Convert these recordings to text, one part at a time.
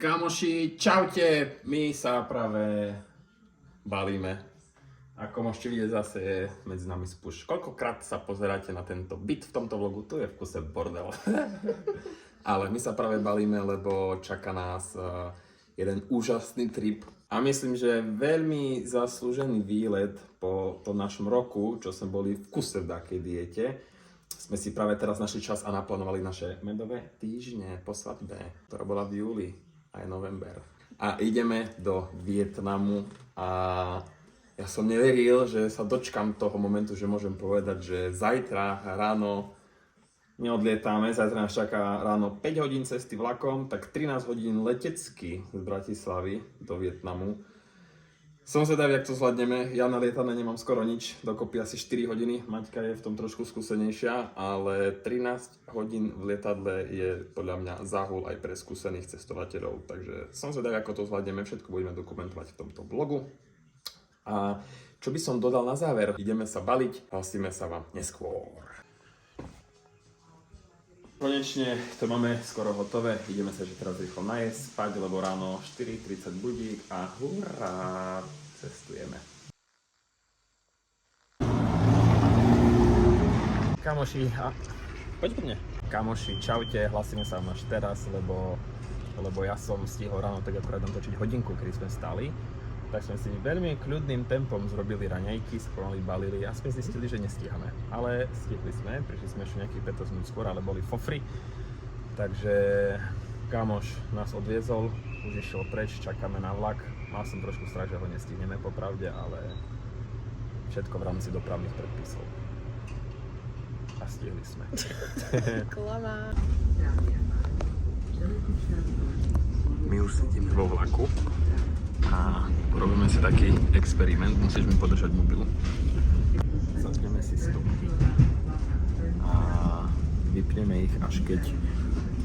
Kamoši, čaute! My sa práve balíme. Ako môžete vidieť, zase je medzi nami Spuš. Koľkokrát sa pozeráte na tento byt v tomto vlogu, tu je v kuse bordel. Ale my sa práve balíme, lebo čaká nás jeden úžasný trip. A myslím, že veľmi zaslúžený výlet po tom našom roku, čo sme boli v kuse v takej diete. Sme si práve teraz našli čas a naplánovali naše medové týždne po svadbe, ktorá bola v júli, aj november. A ideme do Vietnamu a ja som neveril, že sa dočkam toho momentu, že môžem povedať, že zajtra ráno neodlietame, zajtra nás čaká ráno 5 hodín cesty vlakom, tak 13 hodín letecky z Bratislavy do Vietnamu. Som zvedavý, jak to zvládneme. Ja na lietadle nemám skoro nič, dokopy asi 4 hodiny. Maťka je v tom trošku skúsenejšia, ale 13 hodín v lietadle je podľa mňa záhul aj pre skúsených cestovateľov. Takže som zvedavý, ako to zvládneme. Všetko budeme dokumentovať v tomto vlogu. A čo by som dodal na záver? Ideme sa baliť, hlasíme sa vám neskôr. Konečne to máme skoro hotové, ideme sa že teraz rýchlo najesť, spať, lebo ráno 4:30 budík a hurá, cestujeme. Kamoši, poď po mne. Kamoši, čaute, hlasíme sa vám až teraz, lebo ja som stihol ráno tak akorát natočiť hodinku, kedy sme stali. Tak sme si veľmi kľudným tempom zrobili raňajky, spomali balili a sme zistili, že nestíhame. Ale stihli sme, prišli sme ešte nejakých 15 minút skôr, ale boli fofry. Takže kamoš nás odviezol, už išiel preč, čakáme na vlak. Mal som trošku strach, že ho nestihneme popravde, ale všetko v rámci dopravných predpisov. A stihli sme. Klama. My už sedíme vo vlaku. A robíme si taký experiment, musíš mi podržať mobil. Zapneme si stopky a vypneme ich, až keď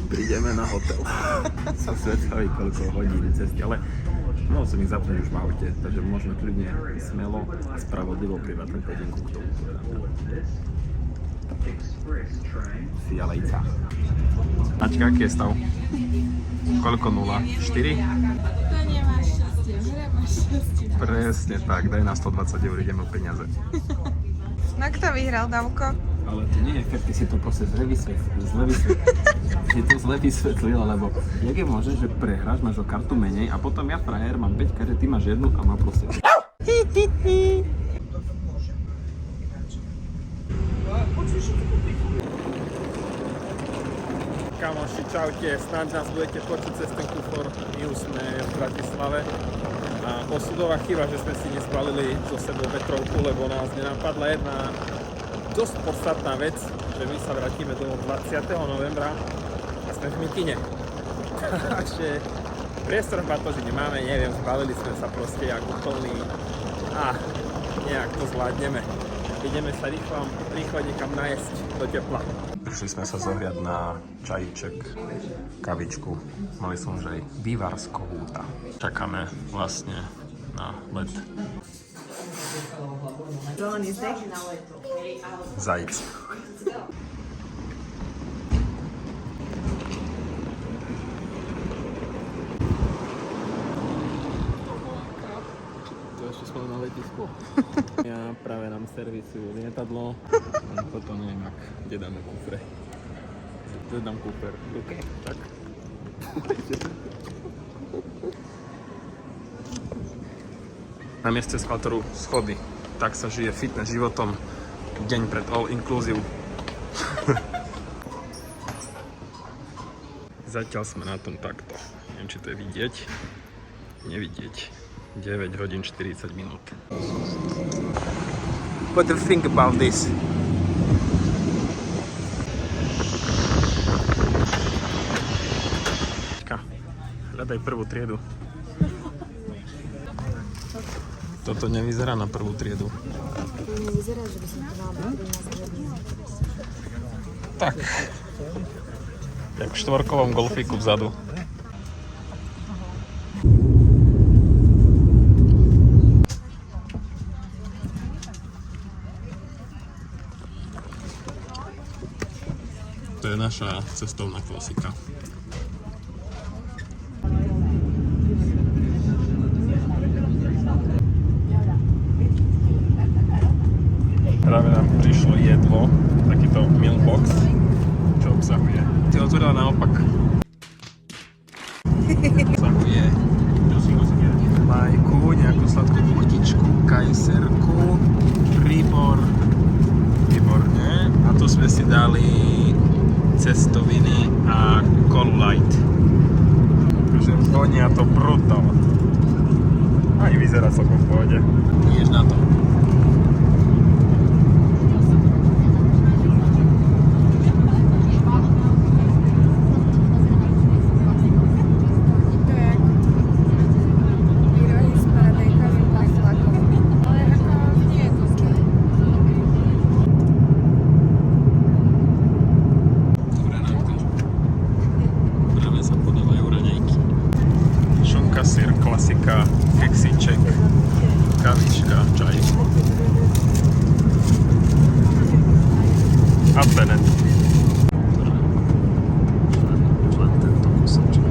prídeme na hotel. Sa svetľaví koľko hodín cesty, ale mohol som ich zapnúť už v aute, takže môžeme kľudne smelo a spravodlivo prirátať hodinku k tomu. Fialejca. Tačka, aký je stav? Koľko 0? 4? Presne tak, daj na 120 eur, ideme o peniaze. No kto vyhral, Davko? Ale to nie je fér, ty si to proste zle vysvetlila, lebo jak je možné, že prehráš, máš o kartu menej a potom ja frajer mám 5 kariet, ty máš jednu a má proste... Kamoši, čaute, snáď nás budete počuť cez ten kufor, my už sme v Bratislave. A osudová chyba, že sme si nezbalili so sebou vetrovku, lebo nás nenapadla jedna dosť podstatná vec, že my sa vrátime domov 20. novembra a sme v Mikine. Takže priestor v batoži nemáme, neviem, zbalili sme sa proste ako plný a nejak to zvládneme. Ideme sa rýchlo niekam najesť do tepla. Prišli sme sa zohriať na čajíček, kavičku. Mali som už aj Bývarsko-Húta. Čakáme vlastne na let. Zajíc. To ešte sme na letisku. Ja práve nám servisujú lietadlo. A potom neviem, kde dáme kufre. Kde dám kufr? V ruke? Tak. Na mieste sklátoru schody. Tak sa žije fitness životom. Deň pred all inclusive. Zatiaľ sme na tom takto. Neviem, či to je vidieť. Nevidieť. 9 hodín 40 minút. What do you think about this? Hľadaj prvú triedu. Toto nevyzerá na prvú triedu. Nevyzerá, že by som to mala Tak. Jak v štvorkovom golfíku vzadu. To je naša cestovná klasika. meal box, čo obsahuje. Ty otvorila naopak. Obsahuje lajku, nejakú sladkú buchtičku, kajserku, príbor. Výborne. A tu sme si dali cestoviny a Cola Light. Takže vonia to brutál. Aj vyzerá celkom v pohode. Ideš na to. Syr, klasika, keksíček, kavička, čaj. A penet. Len tento kúsoček.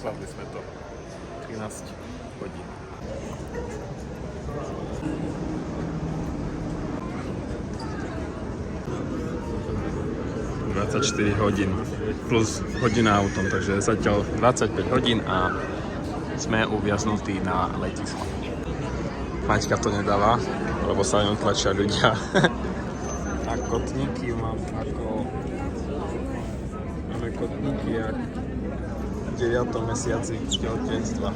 Zvládli sme to. 13 hodín. 24 hodín plus hodina autom, takže zatiaľ 25 hodín a sme uviaznutí na letisku. Maťka to nedáva, lebo sa ňom tlačia ľudia. A kotníky mám ako... Máme kotníky a v 9. mesiaci tehotenstva.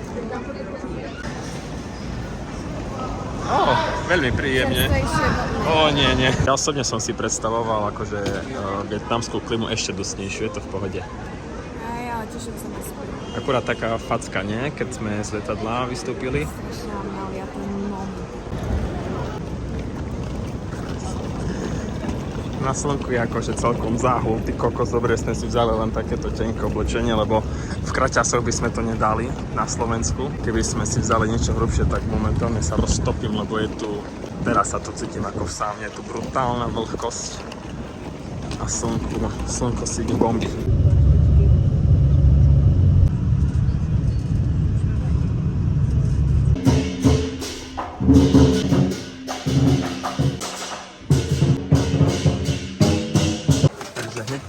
Veľmi príjemne. Nie. Ja osobne som si predstavoval akože vietnamskú klimu ešte dusnejšiu, je to v pohode. Aj, ale teším sa na svoj. Akurát taká facka, nie? Keď sme z letadla vystúpili. Strašne mám naliatú nohu. Na slnku je akože celkom záhul, ty kokos, dobre sme si vzali len takéto tenké oblečenie, lebo v kraťasoch by sme to nedali na Slovensku. Keby sme si vzali niečo hrubšie, tak momentálne sa roztopím, lebo je tu, teraz sa to cítim ako v saune, je tu brutálna vlhkosť a slnko si ide bomby.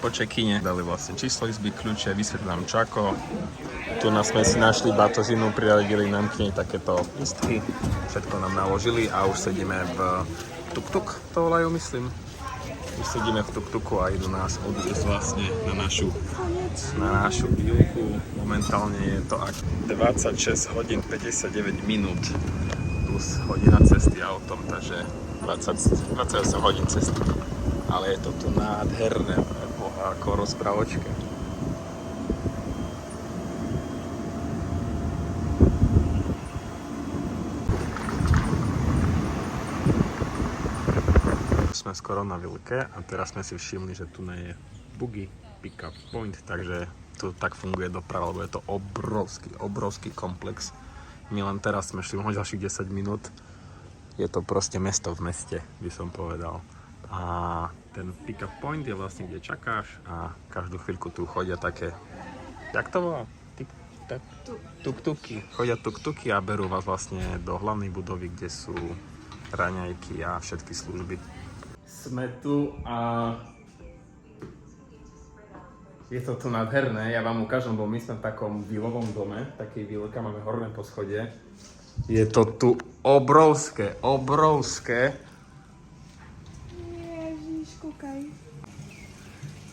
Po check-ine dali vlastne číslo izby, kľúče, vysvetlám čako. Tu nás sme si našli batožinu, priradili nám k nej takéto listky. Všetko nám naložili a už sedíme v tuk-tuk, to volajú, myslím. Už sedíme v tuk-tuku a idú nás odviesť vlastne na našu výuku. Momentálne je to 26 hodín 59 minút plus hodina cesty autom, takže 28 hodín cesty. Ale je to tu nádherné. Ako rozprávočka. Sme skoro na Vilke a teraz sme si všimli, že tu je Buggy Pick-up Point, takže tu tak funguje doprava, lebo je to obrovský komplex. My len teraz sme šli možno ďalších 10 minút. Je to proste mesto v meste, by som povedal. A ten pick-up point je vlastne, kde čakáš a každú chvíľku tu chodia také, jak to volá? Tuk-tuky. Chodia tuk-tuky a berú vás vlastne do hlavnej budovy, kde sú raňajky a všetky služby. Sme tu a je to tu nádherné, ja vám ukážem, bo my sme v takom vilovom dome, takej výlka, máme horné poschodie. Je to tu obrovské.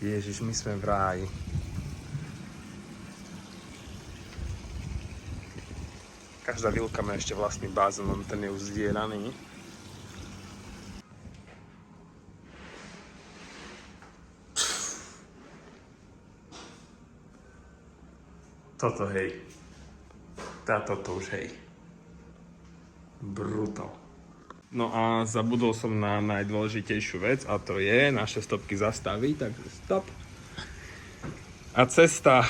Ježiš, my sme v ráji. Každá vilka má ešte vlastný bazén, len ten je už zdieraný. Toto hej. Táto už hej. Brutál. No a zabudol som na najdôležitejšiu vec a to je naše stopky zastaviť, takže stop. A cesta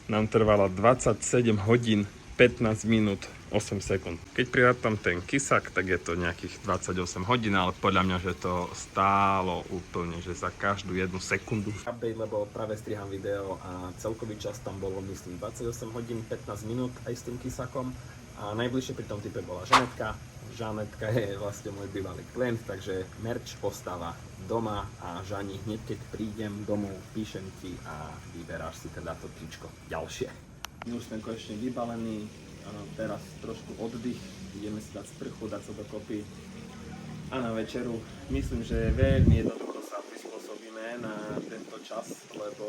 nám trvala 27 hodín 15 minút 8 sekúnd. Keď prirátam ten kysak, tak je to nejakých 28 hodín, ale podľa mňa, že to stálo úplne, že za každú jednu sekundu. Update, lebo práve striham video a celkový čas tam bolo, myslím, 28 hodín 15 minút aj s tým kysakom. A najbližšie pri tom type bola Žanetka. Žanetka je vlastne môj bývalý klient, takže merch ostáva doma a Žani, hneď keď prídem domov, píšem ti a vyberáš si teda to tričko ďalšie. My už sme konečne vybalení, teraz trošku oddych, ideme si dať sprchu, dať sa dokopy a na večeru. Myslím, že veľmi jednoducho sa prispôsobíme na tento čas, lebo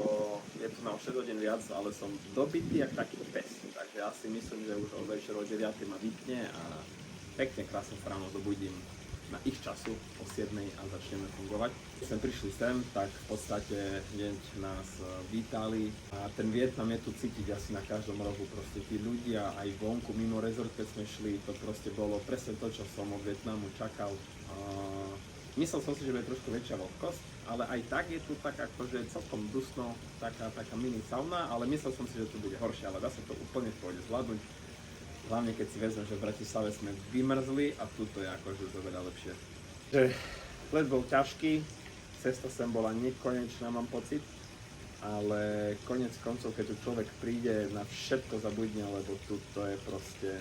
je tu na 6 hodín viac, ale som dobitý jak taký pes. Takže ja si myslím, že už od večeru o 9 ma vypne a pekne krásne sa ráno zobudím na ich času o 7 a začneme fungovať. Keď sme prišli sem, tak v podstate hneď nás vítali a ten Vietnam je tu cítiť asi na každom rohu. Proste tí ľudia aj vonku mimo rezort, keď sme šli, to proste bolo presne to, čo som od Vietnamu čakal. Myslel som si, že bude trošku väčšia vlhkosť, ale aj tak je tu tak akože celkom dusno, taká mini sauna, ale myslel som si, že tu bude horšie, ale dá sa to úplne v pohode zvládnuť. Hlavne keď si vezmem, že v Bratislave sme vymrzli a tuto je akože to veľa lepšie. Let bol ťažký, cesta sem bola nekonečná, mám pocit, ale konec koncov, keď tu človek príde, na všetko zabudne, lebo tuto je proste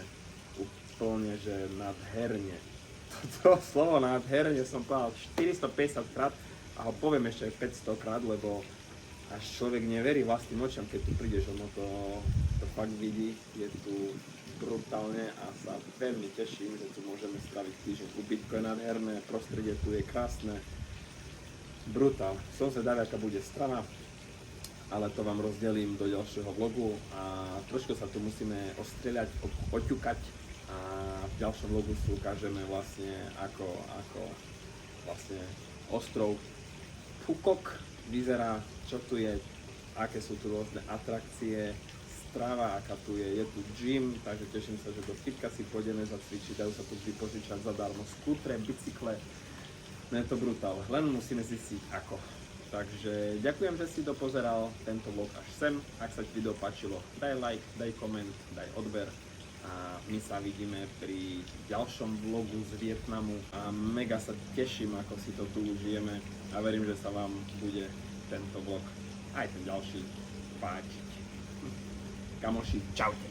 úplne, že nadherne. Toto slovo nádherne som povedal 450 krát a ho poviem ešte 500 krát, lebo až človek neverí vlastným očam, keď tu prídeš, ono to fakt vidí, je tu brutálne a sa veľmi teším, že tu môžeme spraviť týždeň. Ubytko je nádherné, prostredie tu je krásne, brutál. Som zvedavý, aká bude strana, ale to vám rozdelím do ďalšieho vlogu a trošku sa tu musíme ostrieľať, oťukať a v ďalšom vlogu si ukážeme vlastne ako vlastne ostrov Phuket vyzerá, čo tu je, aké sú tu rôzne atrakcie, strava, aká tu je tu gym, takže teším sa, že do fitka si pôjdeme zacvičiť, dajú sa tu vždy požičať zadarmo skútre, bicykle, no je to brutál, len musíme zistiť ako. Takže ďakujem, že si dopozeral tento vlog až sem, ak sa ti video páčilo, daj like, daj koment, daj odber a my sa vidíme pri ďalšom vlogu z Vietnamu a mega sa teším, ako si to tu užijeme a verím, že sa vám bude tento vlog aj ten ďalší páčiť. Kamoši, čaute.